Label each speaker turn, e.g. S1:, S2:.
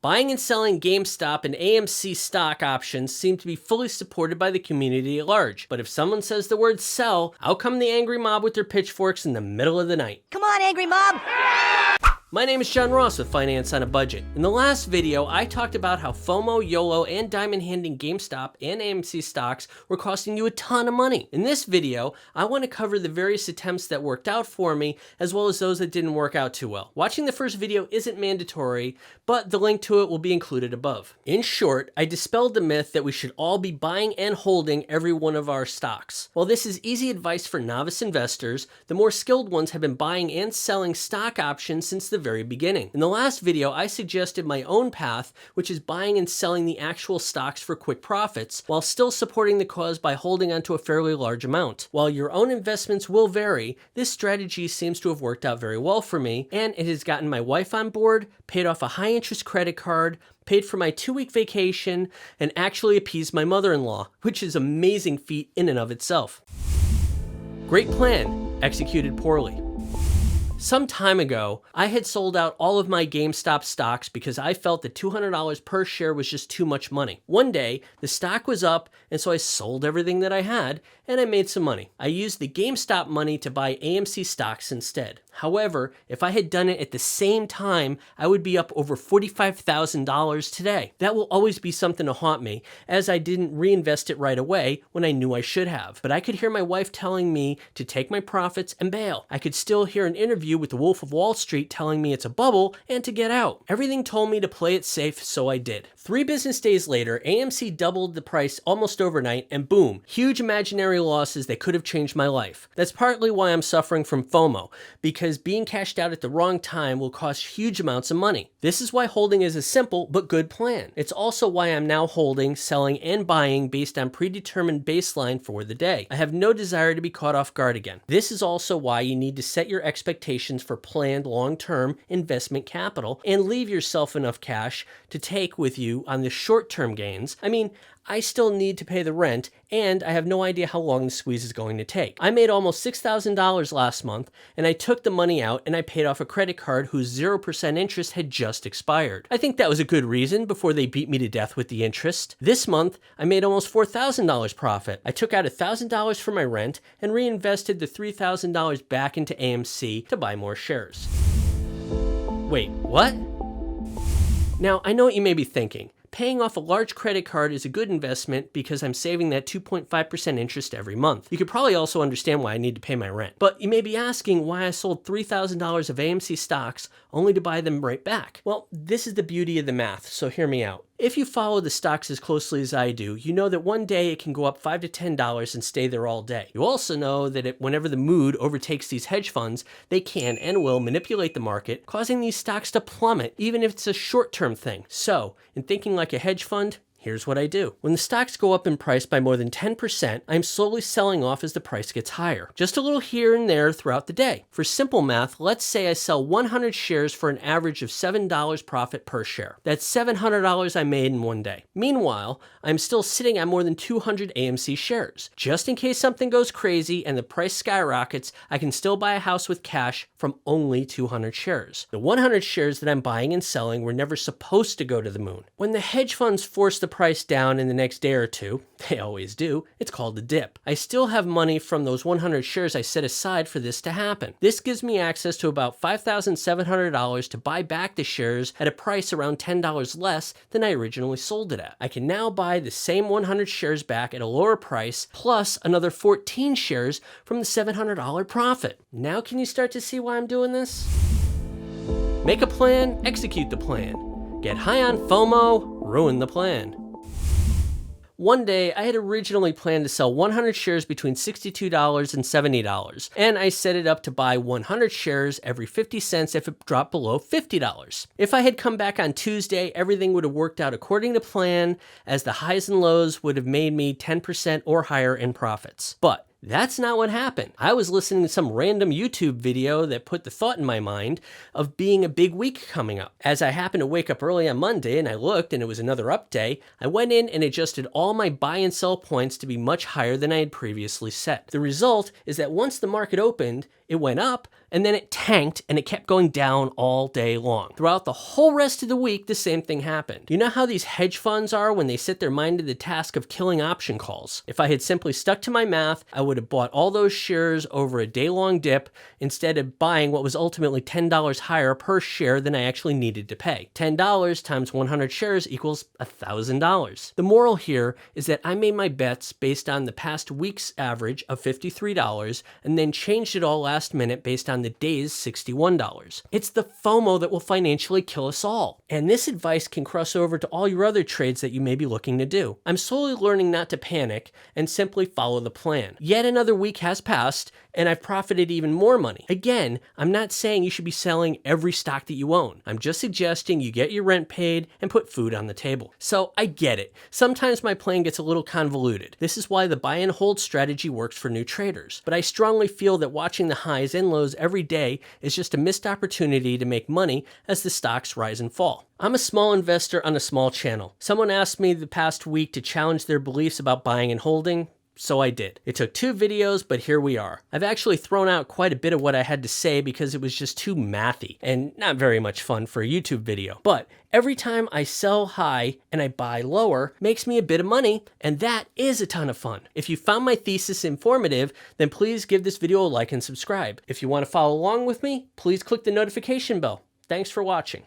S1: Buying and selling GameStop and AMC stock options seem to be fully supported by the community at large. But if someone says the word sell, out come the angry mob with their pitchforks in the middle of the night.
S2: Come on, angry mob!
S1: My name is John Ross with Finance on a Budget. In the last video, I talked about how FOMO, YOLO, and diamond handing GameStop and AMC stocks were costing you a ton of money. In this video, I want to cover the various attempts that worked out for me, as well as those that didn't work out too well. Watching the first video isn't mandatory, but the link to it will be included above. In short, I dispelled the myth that we should all be buying and holding every one of our stocks. While this is easy advice for novice investors, the more skilled ones have been buying and selling stock options since the very beginning. In the last video, I suggested my own path, which is buying and selling the actual stocks for quick profits, while still supporting the cause by holding onto a fairly large amount. While your own investments will vary, this strategy seems to have worked out very well for me, and it has gotten my wife on board, paid off a high-interest credit card, paid for my 2-week vacation, and actually appeased my mother-in-law, which is an amazing feat in and of itself. Great plan, executed poorly. Some time ago, I had sold out all of my GameStop stocks because I felt that $200 per share was just too much money. One day, the stock was up, and so I sold everything that I had, and I made some money. I used the GameStop money to buy AMC stocks instead. However, if I had done it at the same time, I would be up over $45,000 today. That will always be something to haunt me, as I didn't reinvest it right away when I knew I should have. But I could hear my wife telling me to take my profits and bail. I could still hear an interview with the Wolf of Wall Street telling me it's a bubble and to get out. Everything told me to play it safe, so I did. 3 business days later, AMC doubled the price almost overnight, and boom, huge imaginary losses that could have changed my life. That's partly why I'm suffering from FOMO, because being cashed out at the wrong time will cost huge amounts of money. This is why holding is a simple but good plan. It's also why I'm now holding, selling, and buying based on predetermined baseline for the day. I have no desire to be caught off guard again. This is also why you need to set your expectations for planned long-term investment capital and leave yourself enough cash to take with you on the short-term gains. I mean, I still need to pay the rent, and I have no idea how long the squeeze is going to take. I made almost $6,000 last month, and I took the money out and I paid off a credit card whose 0% interest had just expired. I think that was a good reason before they beat me to death with the interest. This month, I made almost $4,000 profit. I took out $1,000 for my rent and reinvested the $3,000 back into AMC to buy more shares. Wait, what? Now, I know what you may be thinking. Paying off a large credit card is a good investment because I'm saving that 2.5% interest every month. You could probably also understand why I need to pay my rent. But you may be asking why I sold $3,000 of AMC stocks only to buy them right back. Well, this is the beauty of the math, so hear me out. If you follow the stocks as closely as I do, you know that one day it can go up $5 to $10 and stay there all day. You also know that whenever the mood overtakes these hedge funds, they can and will manipulate the market, causing these stocks to plummet, even if it's a short-term thing. So, in thinking like a hedge fund, here's what I do. When the stocks go up in price by more than 10%, I'm slowly selling off as the price gets higher. Just a little here and there throughout the day. For simple math, let's say I sell 100 shares for an average of $7 profit per share. That's $700 I made in one day. Meanwhile, I'm still sitting at more than 200 AMC shares. Just in case something goes crazy and the price skyrockets, I can still buy a house with cash from only 200 shares. The 100 shares that I'm buying and selling were never supposed to go to the moon. When the hedge funds force the price down in the next day or two, they always do, it's called a dip. I still have money from those 100 shares I set aside for this to happen. This gives me access to about $5,700 to buy back the shares at a price around $10 less than I originally sold it at. I can now buy the same 100 shares back at a lower price, plus another 14 shares from the $700 profit. Now can you start to see why I'm doing this? Make a plan, execute the plan. Get high on FOMO, ruin the plan. One day, I had originally planned to sell 100 shares between $62 and $70, and I set it up to buy 100 shares every 50 cents if it dropped below $50. If I had come back on Tuesday, everything would have worked out according to plan, as the highs and lows would have made me 10% or higher in profits. But that's not what happened. I was listening to some random YouTube video that put the thought in my mind of being a big week coming up. As I happened to wake up early on Monday and I looked and it was another up day, I went in and adjusted all my buy and sell points to be much higher than I had previously set. The result is that once the market opened, it went up and then it tanked and it kept going down all day long. Throughout the whole rest of the week, the same thing happened. You know how these hedge funds are when they set their mind to the task of killing option calls? If I had simply stuck to my math, I would have bought all those shares over a day-long dip instead of buying what was ultimately $10 higher per share than I actually needed to pay. $10 times 100 shares equals $1,000. The moral here is that I made my bets based on the past week's average of $53 and then changed it all last minute based on the day's $61. It's the FOMO that will financially kill us all. And this advice can cross over to all your other trades that you may be looking to do. I'm slowly learning not to panic and simply follow the plan. Yet another week has passed and I've profited even more money. Again, I'm not saying you should be selling every stock that you own. I'm just suggesting you get your rent paid and put food on the table. So I get it. Sometimes my plan gets a little convoluted. This is why the buy and hold strategy works for new traders. But I strongly feel that watching the highs and lows every day is just a missed opportunity to make money as the stocks rise and fall. I'm a small investor on a small channel. Someone asked me the past week to challenge their beliefs about buying and holding. So I did. It took 2 videos, but here we are. I've actually thrown out quite a bit of what I had to say because it was just too mathy and not very much fun for a YouTube video. But every time I sell high and I buy lower makes me a bit of money, and that is a ton of fun. If you found my thesis informative, then please give this video a like and subscribe. If you want to follow along with me, please click the notification bell. Thanks for watching.